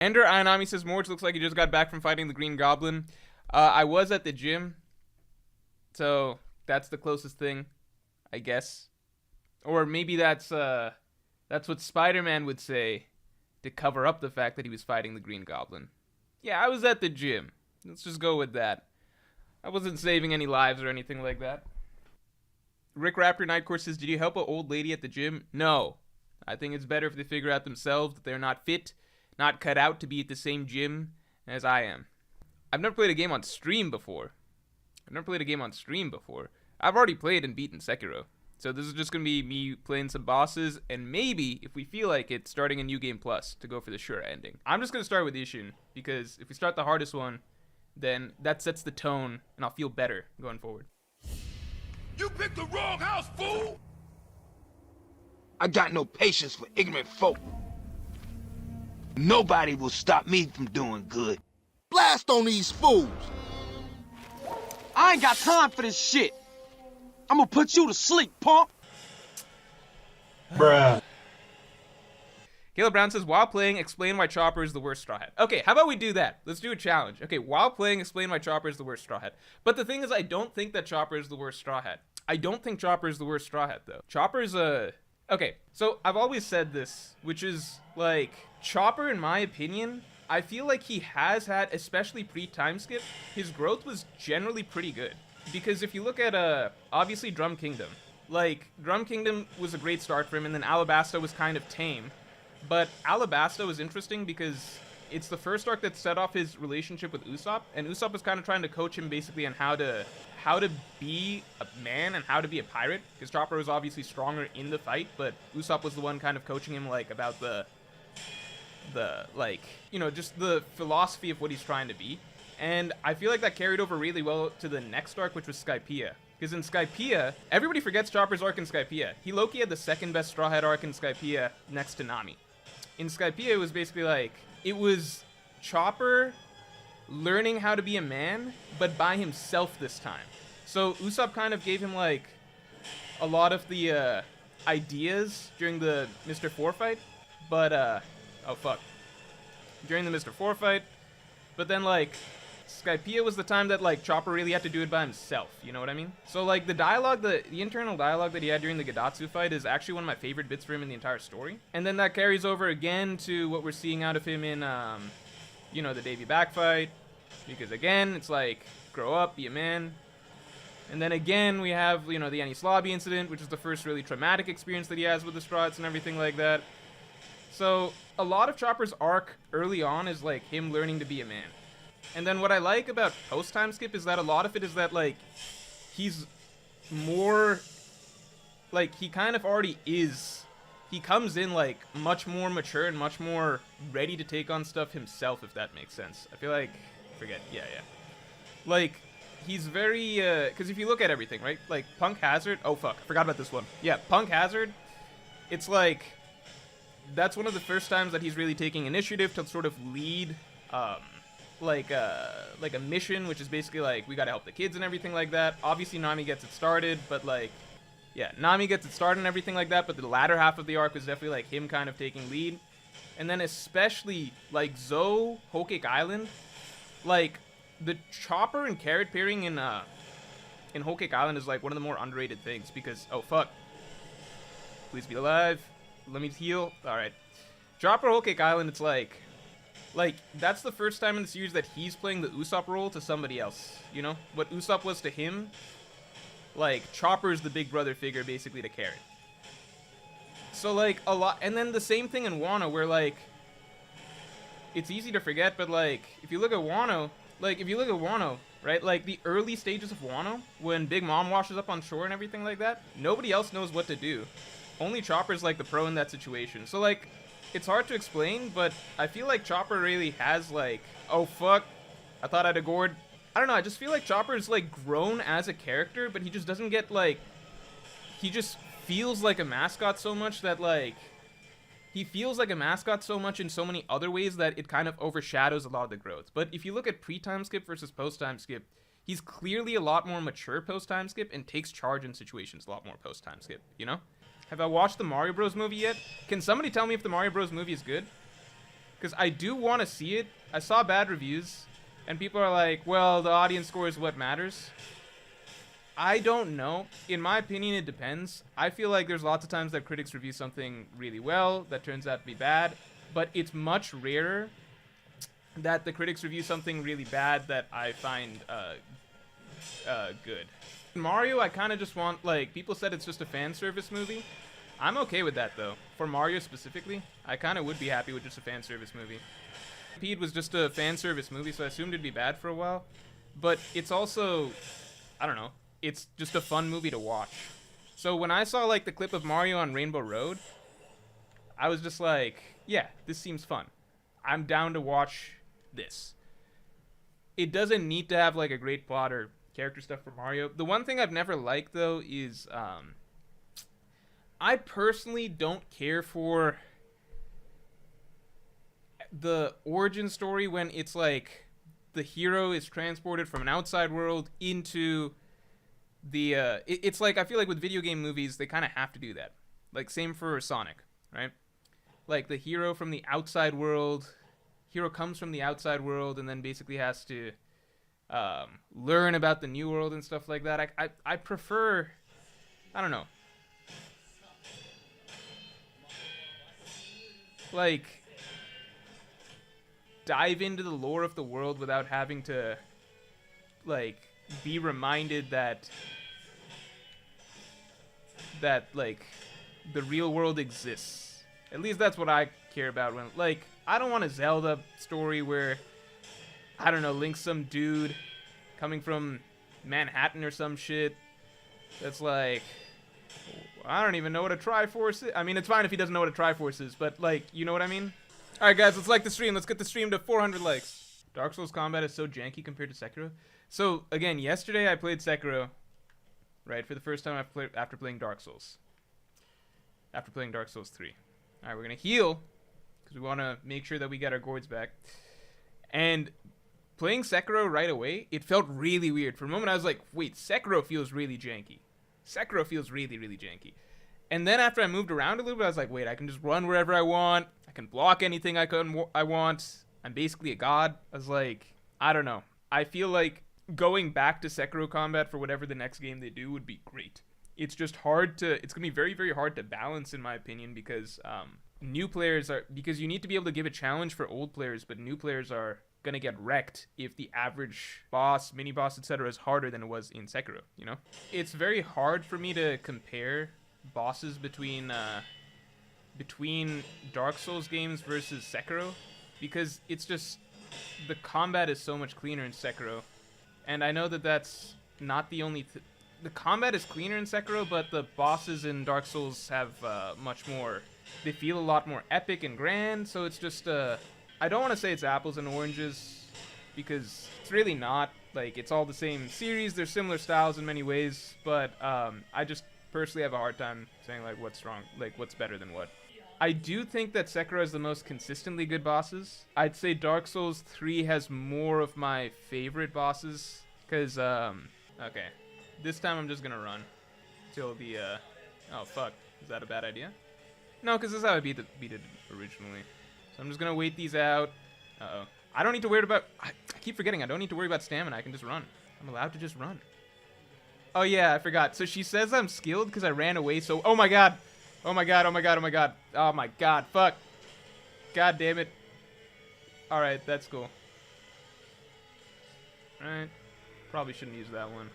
Ender Ayanami says, Morj looks like he just got back from fighting the Green Goblin. I was at the gym, so that's the closest thing, I guess. Or maybe that's what Spider-Man would say to cover up the fact that he was fighting the Green Goblin. Yeah, I was at the gym. Let's just go with that. I wasn't saving any lives or anything like that. Rick Raptor Nightcore says, did you help an old lady at the gym? No. I think it's better if they figure out themselves that they're not fit, not cut out to be at the same gym as I am. I've never played a game on stream before. I've already played and beaten Sekiro. So this is just going to be me playing some bosses, and maybe, if we feel like it, starting a new game plus to go for the sure ending. I'm just going to start with Ishin, because if we start the hardest one, then that sets the tone, and I'll feel better going forward. You picked the wrong house, fool! I got no patience for ignorant folk. Nobody will stop me from doing good. Blast on these fools! I ain't got time for this shit. I'm gonna put you to sleep, punk. Bruh. Caleb Brown says, while playing, explain why Chopper is the worst Straw Hat. Okay, how about we do that? Let's do a challenge. Okay, while playing, explain why Chopper is the worst Straw Hat. But the thing is, I don't think that Chopper is the worst Straw Hat. I don't think Chopper is the worst Straw Hat, though. Chopper's a... Okay, so I've always said this, which is, like, Chopper, in my opinion, I feel like he has had, especially pre-time skip, his growth was generally pretty good. Because if you look at, obviously Drum Kingdom, like, Drum Kingdom was a great start for him, and then Alabasta was kind of tame. But Alabasta was interesting because it's the first arc that set off his relationship with Usopp, and Usopp was kind of trying to coach him basically on how to be a man and how to be a pirate, because Chopper was obviously stronger in the fight, but Usopp was the one kind of coaching him, like, about the like, you know, just the philosophy of what he's trying to be. And I feel like that carried over really well to the next arc, which was Skypiea. Because in Skypiea, everybody forgets Chopper's arc in Skypiea. He low-key had the second best Straw Hat arc in Skypiea next to Nami. In Skypiea, it was basically like, it was Chopper learning how to be a man, but by himself this time. So Usopp kind of gave him, like, a lot of the ideas during the Mr. 4 fight, but, oh fuck. During the Mr. 4 fight, but then, like, Skypiea was the time that, like, Chopper really had to do it by himself, you know what I mean? So, like, the dialogue, the internal dialogue that he had during the Gadatsu fight is actually one of my favorite bits for him in the entire story. And then that carries over again to what we're seeing out of him in, you know, the Davy Back fight. Because, again, it's like, grow up, be a man. And then again, we have, you know, the Enies Lobby incident, which is the first really traumatic experience that he has with the Strats and everything like that. So, a lot of Chopper's arc early on is, like, him learning to be a man. And then what I like about post-time skip is that a lot of it is that, like, he's more, like, he kind of already is. He comes in, like, much more mature and much more ready to take on stuff himself, if that makes sense. I feel like, yeah. Like, he's very, because if you look at everything, right? Like, Punk Hazard, oh fuck, I forgot about this one. Yeah, Punk Hazard, it's like, that's one of the first times that he's really taking initiative to sort of lead, like a mission, which is basically like, we gotta help the kids and everything like that. Obviously Nami gets it started, but like, yeah, Nami gets it started and everything like that, but the latter half of the arc was definitely like him kind of taking lead. And then especially like Zou, Whole Cake Island, like the Chopper and Carrot pairing in Whole Cake Island is like one of the more underrated things because, oh fuck, please be alive, let me heal. All right, Chopper, Whole Cake Island, it's like that's the first time in the series that he's playing the Usopp role to somebody else, you know? What Usopp was to him, like, Chopper's the big brother figure, basically, to Carrot. So, like, a lot... And then the same thing in Wano, where, like, it's easy to forget, but, like, if you look at Wano, right, like, the early stages of Wano, when Big Mom washes up on shore and everything like that, nobody else knows what to do. Only Chopper's, like, the pro in that situation. So, like... It's hard to explain, but I feel like Chopper really has, like, oh fuck, I thought I'd agored. I don't know, I just feel like Chopper's, like, grown as a character, but he just doesn't get, like, he just feels like a mascot so much that, like, he feels like a mascot so much in so many other ways that it kind of overshadows a lot of the growth. But if you look at pre-time skip versus post-time skip, he's clearly a lot more mature post-time skip and takes charge in situations a lot more post-time skip, you know? Have I watched the Mario Bros. Movie yet? Can somebody tell me if the Mario Bros. Movie is good? because I do want to see it. I saw bad reviews, and people are like, well, the audience score is what matters. I don't know. In my opinion, it depends. I feel like there's lots of times that critics review something really well that turns out to be bad, but it's much rarer that the critics review something really bad that I find good. Mario, I kind of just want, like, people said it's just a fan service movie. I'm okay with that, though. For Mario specifically, I kind of would be happy with just a fan service movie. Pete was just a fan service movie, so I assumed it'd be bad for a while. But it's also, I don't know, it's just a fun movie to watch. So when I saw, like, the clip of Mario on Rainbow Road, I was just like, yeah, this seems fun. I'm down to watch this. It doesn't need to have, like, a great plot or character stuff for Mario. The one thing I've never liked, though, is I personally don't care for the origin story when it's like the hero is transported from an outside world into the it's like, I feel like with video game movies they kind of have to do that. Like, same for Sonic, right? Like, the hero from the outside world, hero comes from the outside world and then basically has to learn about the new world and stuff like that. I prefer, I don't know, like, dive into the lore of the world without having to, like, be reminded that like, the real world exists. At least that's what I care about when, like, I don't want a Zelda story where, I don't know, Link's some dude coming from Manhattan or some shit that's like, I don't even know what a Triforce is. I mean, it's fine if he doesn't know what a Triforce is, but, like, you know what I mean? Alright, guys, let's like the stream. Let's get the stream to 400 likes. Dark Souls combat is so janky compared to Sekiro. So, again, yesterday I played Sekiro, right, for the first time after playing Dark Souls. After playing Dark Souls 3. Alright, we're gonna heal, because we want to make sure that we get our gourds back. And playing Sekiro right away, it felt really weird. For a moment I was like, wait, Sekiro feels really janky. Sekiro feels really, really janky. And then after I moved around a little bit, I was like, wait, I can just run wherever I want. I can block anything I want. I'm basically a god. I was like, I don't know. I feel like going back to Sekiro combat for whatever the next game they do would be great. It's just hard to, it's going to be very, very hard to balance, in my opinion, because new players are, because you need to be able to give a challenge for old players, but new players are going to get wrecked if the average boss, mini boss, etc. is harder than it was in Sekiro, you know? It's very hard for me to compare bosses between Dark Souls games versus Sekiro, because it's just, the combat is so much cleaner in Sekiro. And I know that that's not the only the combat is cleaner in Sekiro, but the bosses in Dark Souls have much more, they feel a lot more epic and grand. So it's just I don't want to say it's apples and oranges, because it's really not. Like, it's all the same series, they're similar styles in many ways, but I just personally have a hard time saying, like, what's wrong, like, what's better than what. I do think that Sekiro has the most consistently good bosses. I'd say Dark Souls 3 has more of my favorite bosses, because, okay. This time I'm just gonna run till the, oh fuck, is that a bad idea? No, because this is how I beat it originally. So I'm just gonna wait these out. Uh-oh. I don't need to worry about, I keep forgetting, I don't need to worry about stamina, I can just run. I'm allowed to just run. Oh yeah, I forgot. So she says I'm skilled because I ran away, so, oh my god! Oh my god, oh my god, oh my god. Oh my god, fuck. God damn it. Alright, that's cool. Alright. Probably shouldn't use that one.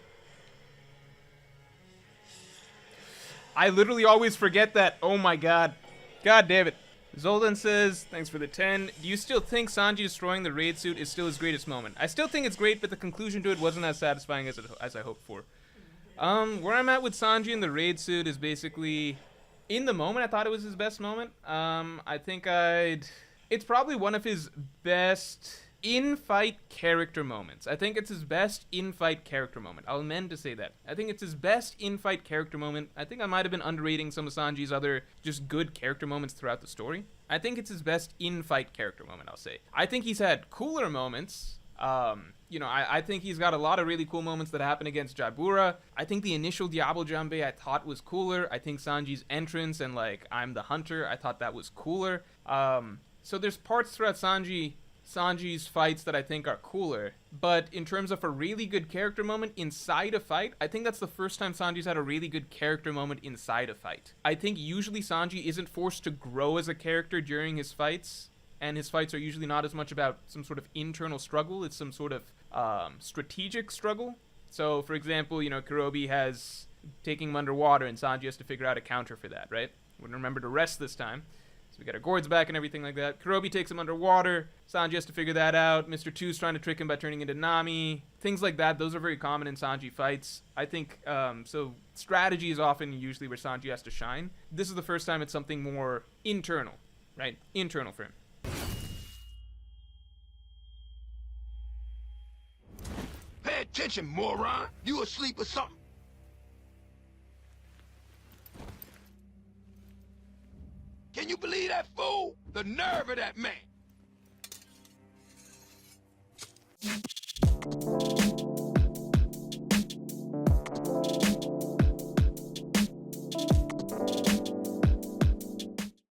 I literally always forget that. Oh my god. God damn it. Zoldan says, thanks for the 10. Do you still think Sanji destroying the raid suit is still his greatest moment? I still think it's great, but the conclusion to it wasn't as satisfying as I hoped for. Where I'm at with Sanji in the raid suit is basically, in the moment, I thought it was his best moment. I think it's probably one of his best in-fight character moments. I think it's his best in-fight character moment. I'll amend to say that. I think it's his best in-fight character moment. I think I might have been underrating some of Sanji's other just good character moments throughout the story. I think it's his best in-fight character moment, I'll say. I think he's had cooler moments. You know, I think he's got a lot of really cool moments that happen against Jabura. I think the initial Diablo Jambe I thought was cooler. I think Sanji's entrance and, like, I'm the hunter, I thought that was cooler. So there's parts throughout Sanji's fights that I think are cooler, but in terms of a really good character moment inside a fight, I think that's the first time Sanji's had a really good character moment inside a fight. I think usually Sanji isn't forced to grow as a character during his fights, and his fights are usually not as much about some sort of internal struggle, it's some sort of strategic struggle. So, for example, Kurobi has taking him underwater, and Sanji has to figure out a counter for that, right? Wouldn't remember to rest this time. So we got our gourds back and everything like that. Kurobi takes him underwater. Sanji has to figure that out. Mr. Two's trying to trick him by turning into Nami. Things like that. Those are very common in Sanji fights. I think, so strategy is often usually where Sanji has to shine. This is the first time it's something more internal, right? Internal for him. Pay attention, moron. You asleep or something? Can you believe that fool? The nerve of that man.